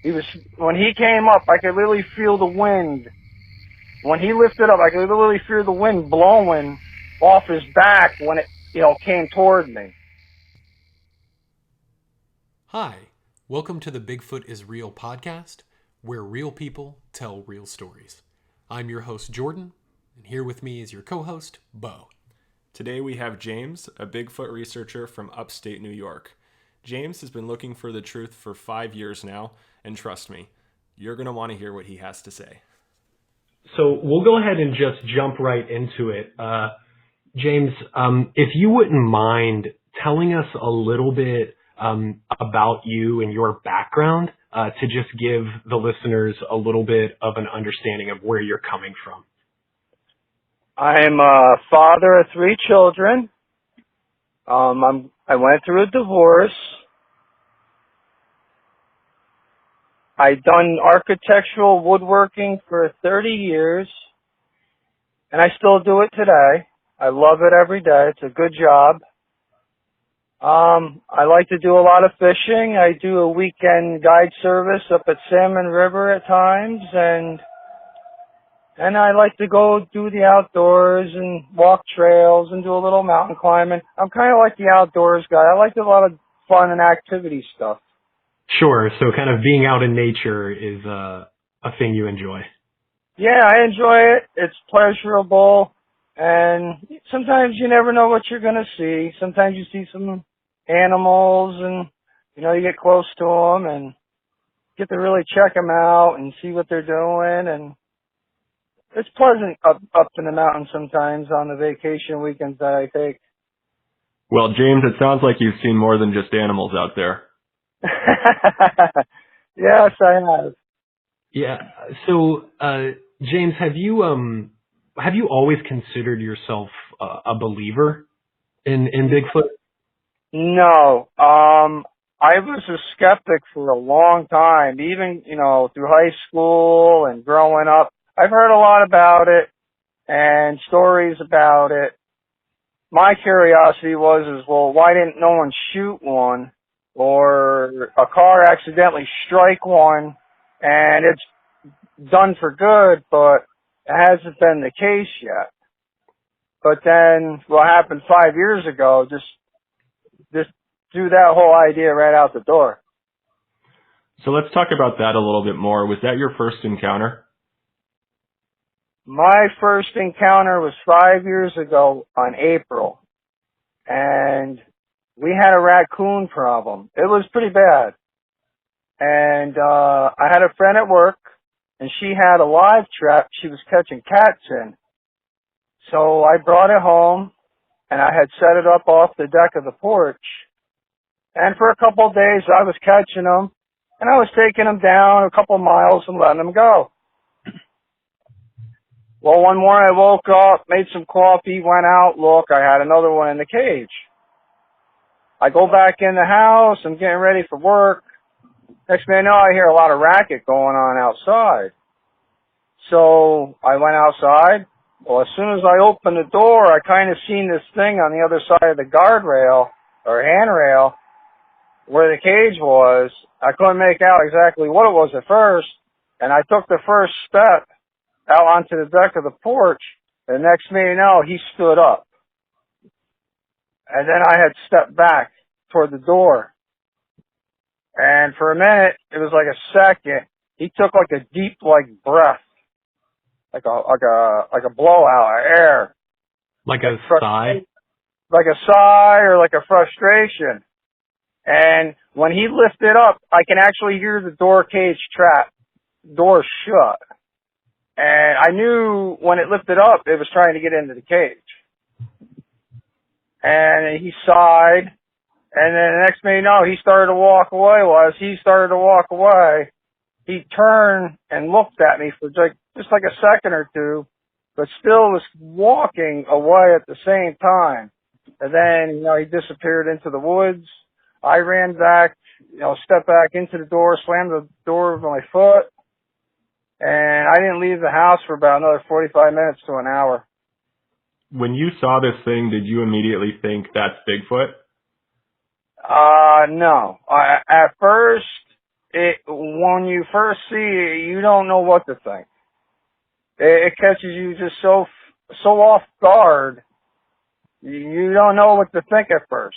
When he came up, I could literally feel the wind. When he lifted up, I could literally feel the wind blowing off his back when it, came toward me. Hi, welcome to the Bigfoot is Real podcast, where real people tell real stories. I'm your host, Jordan, and here with me is your co-host, Bo. Today we have James, a Bigfoot researcher from upstate New York. James has been looking for the truth for 5 years now, and trust me, you're going to want to hear what he has to say. So we'll go ahead and just jump right into it. James, if you wouldn't mind telling us a little bit about you and your background to just give the listeners a little bit of an understanding of where you're coming from. I'm a father of 3 children. I went through a divorce. I've done architectural woodworking for 30 years, and I still do it today. I love it every day. It's a good job. I like to do a lot of fishing. I do a weekend guide service up at Salmon River at times, and I like to go do the outdoors and walk trails and do a little mountain climbing. I'm kind of like the outdoors guy. I like a lot of fun and activity stuff. Sure. So kind of being out in nature is a thing you enjoy. Yeah, I enjoy it. It's pleasurable. And sometimes you never know what you're going to see. Sometimes you see some animals and, you get close to them and get to really check them out and see what they're doing. And it's pleasant up in the mountains sometimes on the vacation weekends that I take. Well, James, it sounds like you've seen more than just animals out there. Yes, I have. Yeah. So, James, have you always considered yourself a believer in Bigfoot? No. I was a skeptic for a long time, even, through high school and growing up. I've heard a lot about it and stories about it. My curiosity was, well, why didn't no one shoot one? Or a car accidentally strike one and it's done for good, but it hasn't been the case yet. But then what happened 5 years ago just threw that whole idea right out the door. So let's talk about that a little bit more. Was that your first encounter? My first encounter was 5 years ago on April, and we had a raccoon problem. It was pretty bad. And I had a friend at work, and she had a live trap she was catching cats in. So I brought it home, and I had set it up off the deck of the porch. And for a couple of days, I was catching them, and I was taking them down a couple of miles and letting them go. Well, one morning I woke up, made some coffee, went out, look, I had another one in the cage. I go back in the house, I'm getting ready for work. Next thing I know, I hear a lot of racket going on outside. So I went outside. Well, as soon as I opened the door, I kind of seen this thing on the other side of the guardrail or handrail where the cage was. I couldn't make out exactly what it was at first, and I took the first step out onto the deck of the porch, and next thing you know, he stood up. And then I had stepped back toward the door. And for a minute, it was like a second, he took like a deep, breath. Like a blowout of air. Like a sigh? Like a sigh or like a frustration. And when he lifted up, I can actually hear the door shut. And I knew when it lifted up, it was trying to get into the cage. And he sighed, and then the next thing you know, he started to walk away. Well, as he started to walk away, he turned and looked at me for just like a second or two, but still was walking away at the same time. And then, he disappeared into the woods. I ran back, stepped back into the door, slammed the door with my foot, and I didn't leave the house for about another 45 minutes to an hour. When you saw this thing, did you immediately think that's Bigfoot? No. At first, when you first see it, you don't know what to think. It catches you just so off guard. You don't know what to think at first.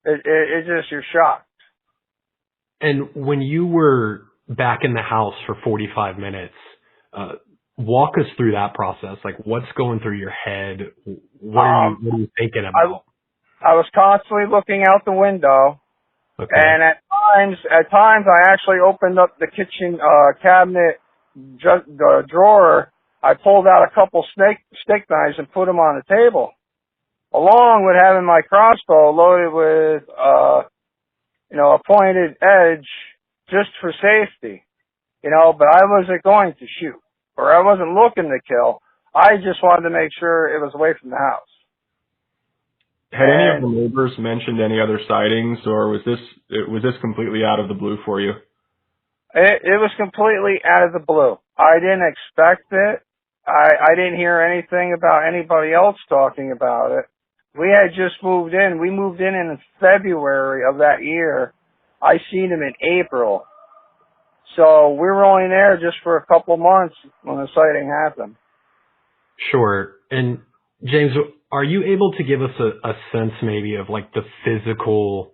It just, you're shocked. And when you were back in the house for 45 minutes, walk us through that process. Like, what's going through your head? What are you thinking about? I was constantly looking out the window. Okay. And at times I actually opened up the kitchen cabinet the drawer. I pulled out a couple steak knives and put them on the table, along with having my crossbow loaded with a pointed edge just for safety. But I wasn't going to shoot, or I wasn't looking to kill. I just wanted to make sure it was away from the house. Had any of the neighbors mentioned any other sightings, or was this completely out of the blue for you? It was completely out of the blue. I didn't expect it. I didn't hear anything about anybody else talking about it. We had just moved in. We moved in February of that year. I seen him in April. So we were only there just for a couple months when the sighting happened. Sure. And James, are you able to give us a sense maybe of like the physical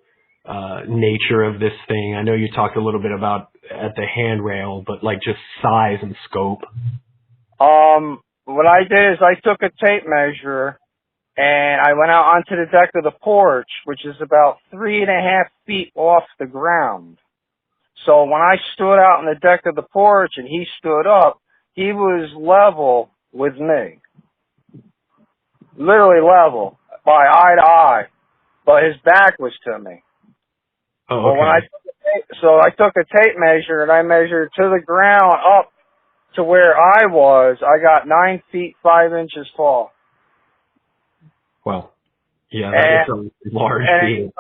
nature of this thing? I know you talked a little bit about at the handrail, but like just size and scope. What I did is I took a tape measure and I went out onto the deck of the porch, which is about 3.5 feet off the ground. So when I stood out on the deck of the porch and he stood up, he was level with me. Literally level, by eye to eye, but his back was to me. Oh, okay. I took a tape measure and I measured to the ground up to where I was. I got 9 feet 5 inches tall. Well, yeah, that is a large feet.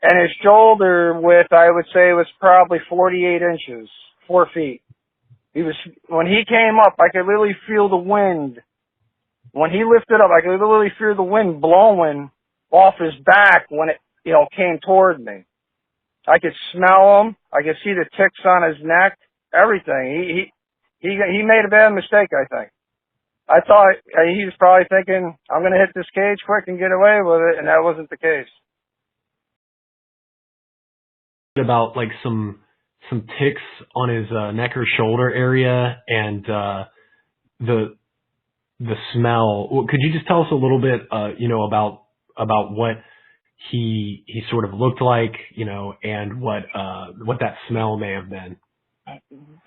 And his shoulder width, I would say, was probably 48 inches, 4 feet. When he came up, I could literally feel the wind. When he lifted up, I could literally feel the wind blowing off his back when it, came toward me. I could smell him. I could see the ticks on his neck. Everything. He made a bad mistake, I think. I thought he was probably thinking, I'm going to hit this cage quick and get away with it, and that wasn't the case. About like some ticks on his neck or shoulder area, and the smell. Could you just tell us a little bit, about what he sort of looked like, and what that smell may have been?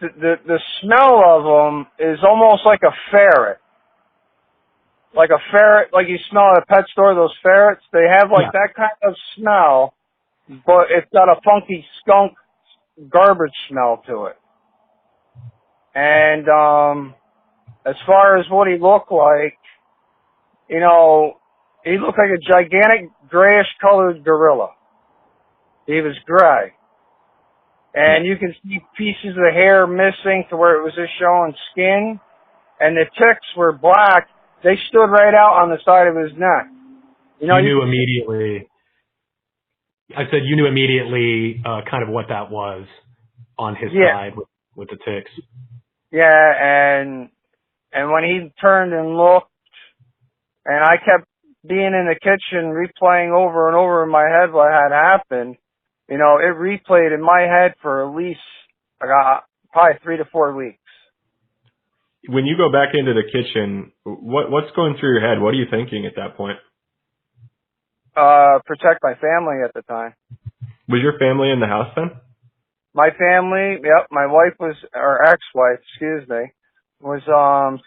The smell of him is almost like a ferret. Like a ferret, like you smell at a pet store, those ferrets, they have that kind of smell, but it's got a funky skunk garbage smell to it. And as far as what he looked like, he looked like a gigantic grayish colored gorilla. He was gray. And you can see pieces of hair missing to where it was just showing skin. And the ticks were black. They stood right out on the side of his neck. You knew immediately. I said you knew immediately kind of what that was on his side with the ticks. Yeah, and when he turned and looked, and I kept being in the kitchen replaying over and over in my head what had happened, it replayed in my head for at least probably 3 to 4 weeks. When you go back into the kitchen, what's going through your head? What are you thinking at that point? Protect my family at the time. Was your family in the house then? My family, yep, my wife or ex-wife, was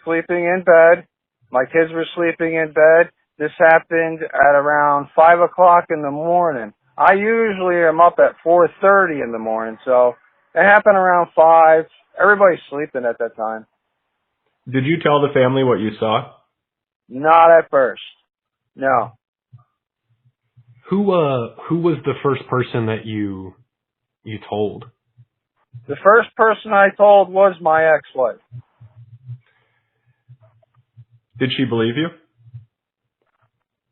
sleeping in bed. My kids were sleeping in bed. This happened at around 5 o'clock in the morning. I usually am up at 4:30 in the morning, so it happened around 5. Everybody's sleeping at that time. Did you tell the family what you saw? Not at first. No. Who was the first person that you told? The first person I told was my ex-wife. Did she believe you?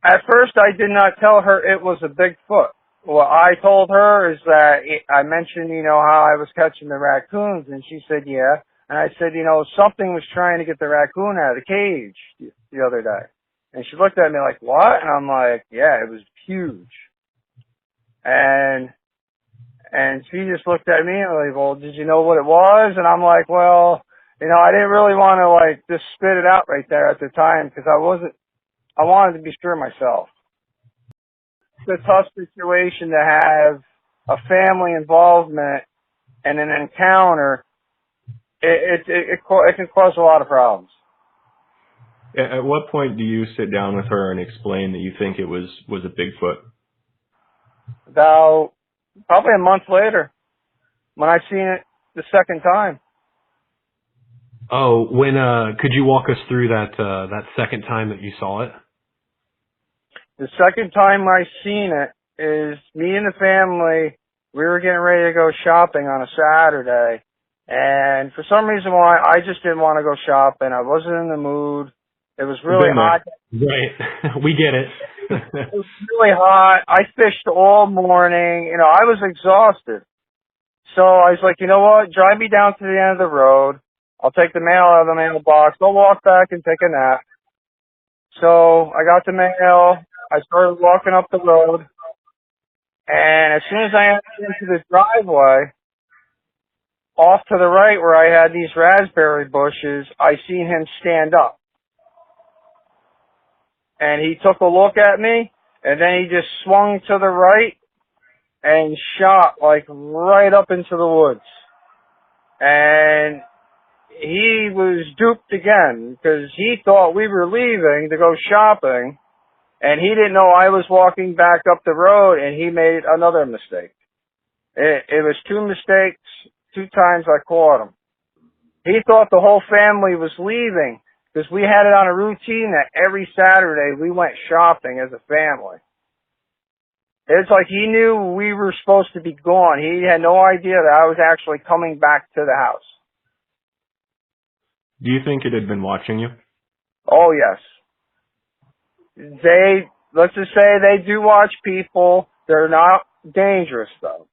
At first, I did not tell her it was a Bigfoot. what I told her is that I mentioned, how I was catching the raccoons, and she said, yeah. And I said, something was trying to get the raccoon out of the cage the other day. And she looked at me like, what? And I'm like, yeah, it was huge. And she just looked at me and like, well, did you know what it was? And I'm like, well, I didn't really want to like just spit it out right there at the time because I wanted to be sure myself. It's a tough situation to have a family involvement and an encounter. It can cause a lot of problems. At what point do you sit down with her and explain that you think it was a Bigfoot? About probably a month later, when I seen it the second time. Oh, when could you walk us through that second time that you saw it? The second time I seen it is me and the family. We were getting ready to go shopping on a Saturday, and for some reason why I just didn't want to go shopping. I wasn't in the mood. It was really hot. Right. We get it. It was really hot. I fished all morning. I was exhausted. So I was like, you know what? Drive me down to the end of the road. I'll take the mail out of the mailbox. I'll walk back and take a nap. So I got the mail. I started walking up the road. And as soon as I entered into the driveway, off to the right where I had these raspberry bushes, I seen him stand up. And he took a look at me, and then he just swung to the right and shot like right up into the woods. And he was duped again because he thought we were leaving to go shopping, and he didn't know I was walking back up the road, and he made another mistake. It was two mistakes, 2 times I caught him. He thought the whole family was leaving because we had it on a routine that every Saturday we went shopping as a family. It's like he knew we were supposed to be gone. He had no idea that I was actually coming back to the house. Do you think it had been watching you? Oh, yes. Let's just say they do watch people. They're not dangerous, though.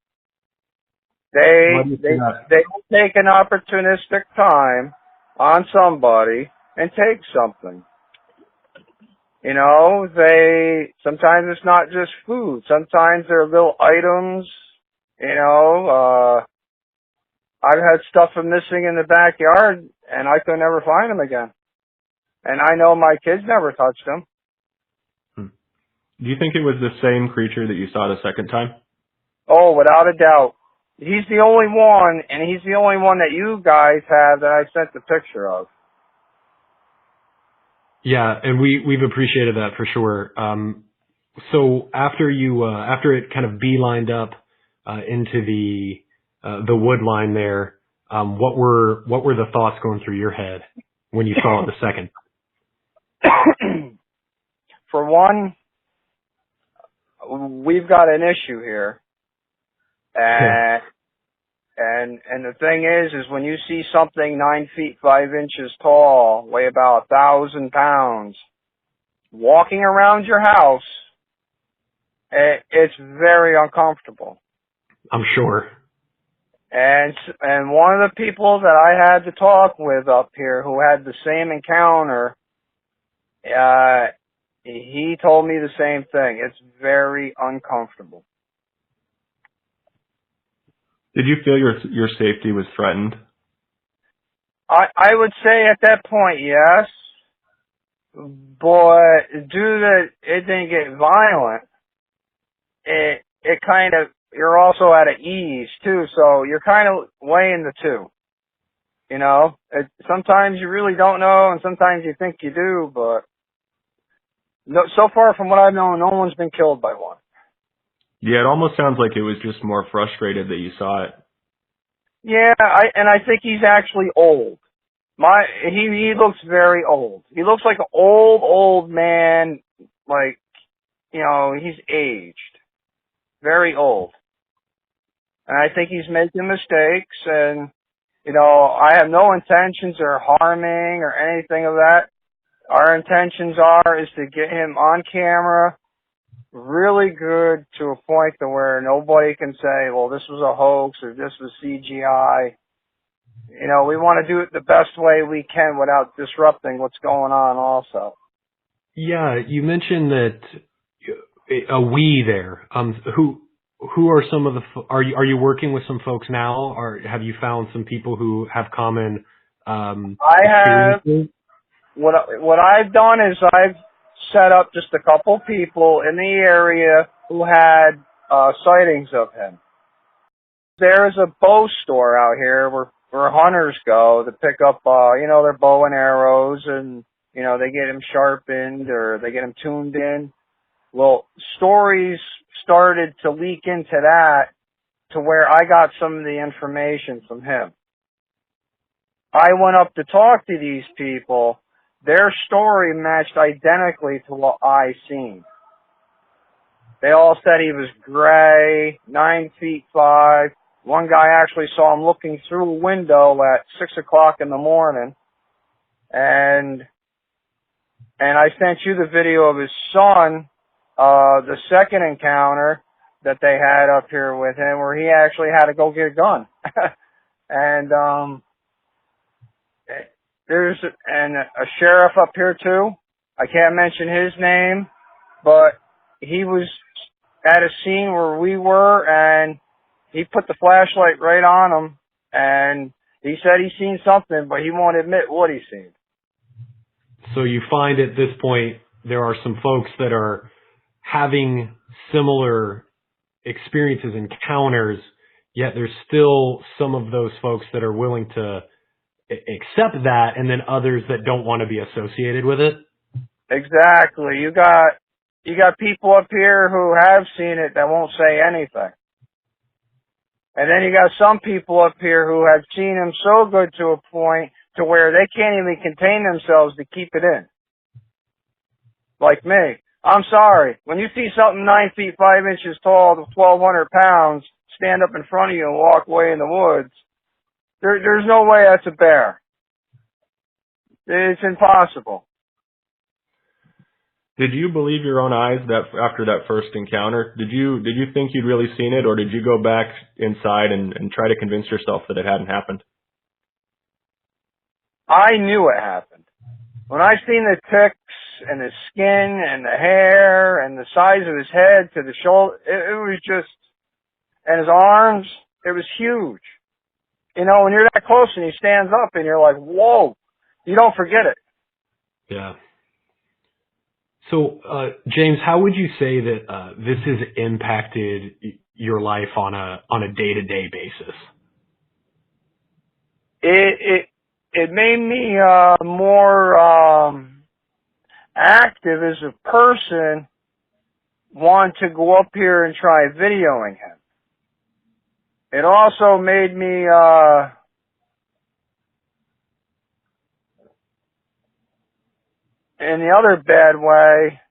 They will take an opportunistic time on somebody and take something. Sometimes it's not just food. Sometimes they're little items. I've had stuff missing in the backyard, and I could never find them again. And I know my kids never touched them. Do you think it was the same creature that you saw the second time? Oh, without a doubt. He's the only one, and he's the only one that you guys have that I sent the picture of. Yeah, and we've appreciated that for sure. So after it kind of beelined up into the wood line there, what were the thoughts going through your head when you saw it the second? For one, we've got an issue here, and the thing is when you see something 9 feet 5 inches tall, weigh about 1,000 pounds, walking around your house, it's very uncomfortable. I'm sure. And one of the people that I had to talk with up here who had the same encounter, he told me the same thing. It's very uncomfortable. Did you feel your safety was threatened? I would say at that point, yes. But due to it didn't get violent, it kind of, you're also at an ease too, so you're kind of weighing the two. Sometimes you really don't know, and sometimes you think you do, but so far from what I've known, no one's been killed by one. Yeah, it almost sounds like it was just more frustrated that you saw it. Yeah, I think he's actually old. He looks very old. He looks like an old man, like, he's aged. Very old. And I think he's making mistakes, and, I have no intentions of harming or anything of that. Our intentions is to get him on camera, really good to a point to where nobody can say, well, this was a hoax or this was CGI. You know, we want to do it the best way we can without disrupting what's going on also. Yeah, you mentioned that a we there. Who are some of the are you working with some folks now, or have you found some people who have common I have experiences? what I've done is I've set up just a couple people in the area who had sightings of him. There's a bow store out here where hunters go to pick up their bow and arrows, and they get them sharpened or they get them tuned in. Well, stories started to leak into that to where I got some of the information from him. I went up to talk to these people. Their story matched identically to what I seen. They all said he was gray, 9'5". One guy actually saw him looking through a window at 6 o'clock in the morning. And I sent you the video of his son, the second encounter that they had up here with him, where he actually had to go get a gun. And there's a sheriff up here too. I can't mention his name, but he was at a scene where we were, and he put the flashlight right on him, and he said he seen something, but he won't admit what he seen. So you find at this point there are some folks that are having similar experiences, encounters, yet there's still some of those folks that are willing to accept that, and then others that don't want to be associated with it. Exactly. You got people up here who have seen it that won't say anything. And then you got some people up here who have seen him so good to a point to where they can't even contain themselves to keep it in. Like me. I'm sorry. When you see something 9 feet 5 inches tall, 1,200 pounds, stand up in front of you and walk away in the woods, there's no way that's a bear. It's impossible. Did you believe your own eyes after that first encounter? Did you think you'd really seen it, or did you go back inside and try to convince yourself that it hadn't happened? I knew it happened. When I seen the ticks and the skin and the hair and the size of his head to the shoulder, it was just, and his arms, it was huge. When you're that close and he stands up and you're like, whoa, you don't forget it. Yeah. So, James, how would you say that this has impacted your life on a day-to-day basis? It made me more active as a person, want to go up here and try videoing him. It also made me in the other bad way,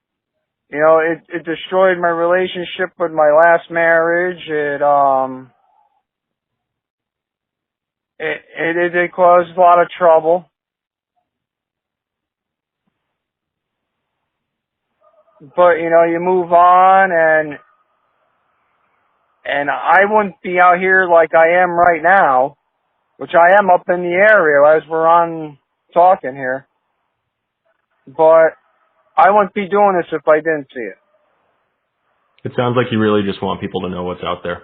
it destroyed my relationship with my last marriage. It caused a lot of trouble. But, you move on, and I wouldn't be out here like I am right now, which I am up in the area as we're on talking here. But I wouldn't be doing this if I didn't see it. It sounds like you really just want people to know what's out there.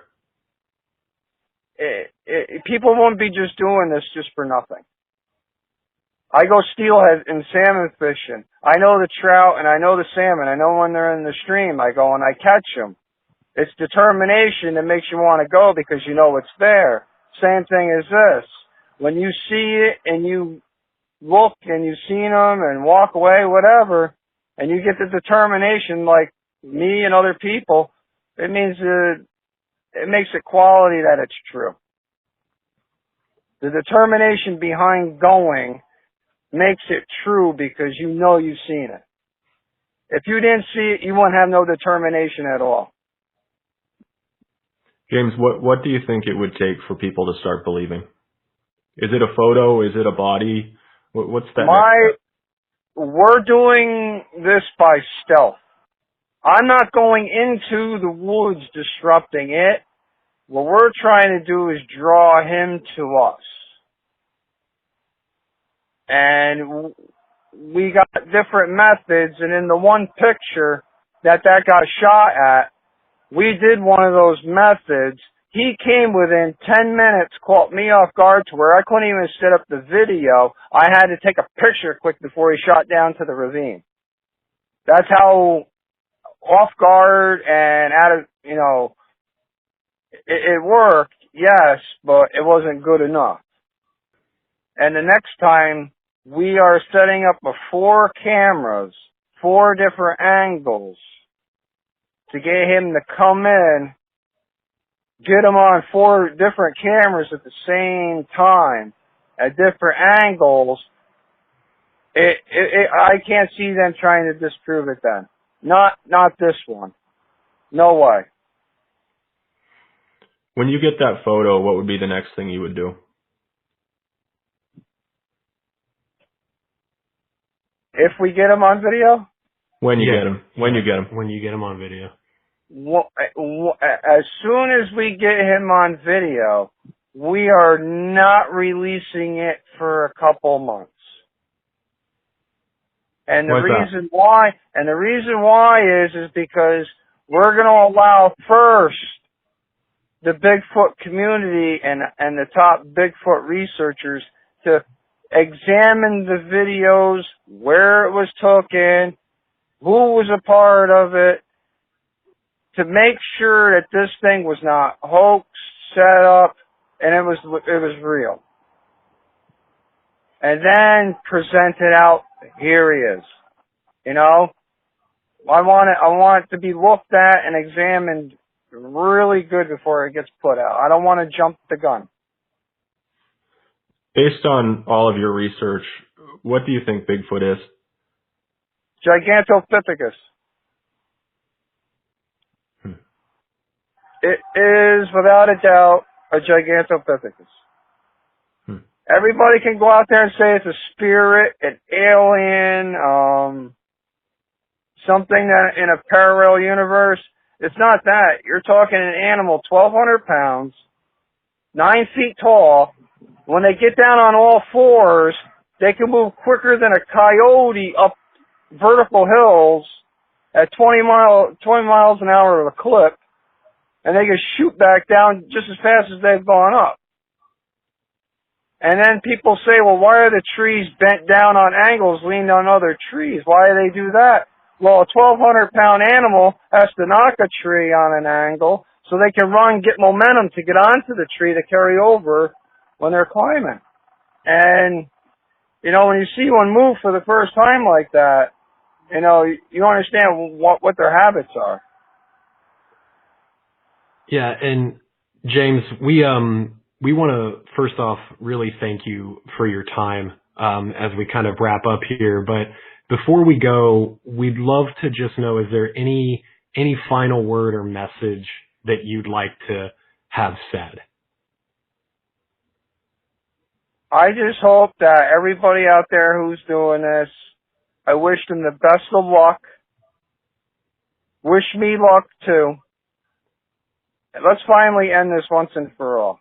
People won't be just doing this just for nothing. I go steelhead and salmon fishing. I know the trout and I know the salmon. I know when they're in the stream. I go and I catch them. It's determination that makes you want to go because you know it's there. Same thing as this. When you see it and you look and you've seen them and walk away, whatever, and you get the determination like me and other people, it means it makes it quality that it's true. The determination behind going makes it true because you know you've seen it. If you didn't see it, you wouldn't have no determination at all. James, what do you think it would take for people to start believing? Is it a photo? Is it a body? What's that? We're doing this by stealth. I'm not going into the woods disrupting it. What we're trying to do is draw him to us. And we got different methods, and in the one picture that got shot at, we did one of those methods. He came within 10 minutes, caught me off guard to where I couldn't even set up the video. I had to take a picture quick before he shot down to the ravine. That's how off guard and out of, it worked, yes, but it wasn't good enough. And the next time, we are setting up 4 cameras, 4 different angles to get him to come in, get him on 4 different cameras at the same time, at different angles. I can't see them trying to disprove it then. Not this one. No way. When you get that photo, what would be the next thing you would do? If we get him on video? When you get him. When you get him. When you get him on video. As soon as we get him on video, we are not releasing it for a couple months. And the reason why is because we're going to allow first the Bigfoot community and the top Bigfoot researchers to examine the videos, where it was taken, who was a part of it, to make sure that this thing was not hoax, set up, and it was real. And then present it out. Here he is. I want it to be looked at and examined really good before it gets put out. I don't want to jump the gun. Based on all of your research, what do you think Bigfoot is? Gigantopithecus. It is, without a doubt, a Gigantopithecus. Everybody can go out there and say it's a spirit, an alien, something that in a parallel universe. It's not that. You're talking an animal 1,200 pounds, 9 feet tall. When they get down on all fours, they can move quicker than a coyote up vertical hills at 20 miles an hour of a clip, and they can shoot back down just as fast as they've gone up. And then people say, well, why are the trees bent down on angles, leaned on other trees? Why do they do that? Well, a 1,200-pound animal has to knock a tree on an angle so they can run, get momentum to get onto the tree to carry over when they're climbing. And, when you see one move for the first time like that, you understand what their habits are. Yeah, and James, we want to first off really thank you for your time as we kind of wrap up here. But before we go, we'd love to just know, is there any final word or message that you'd like to have said? I just hope that everybody out there who's doing this, I wish them the best of luck. Wish me luck too. Let's finally end this once and for all.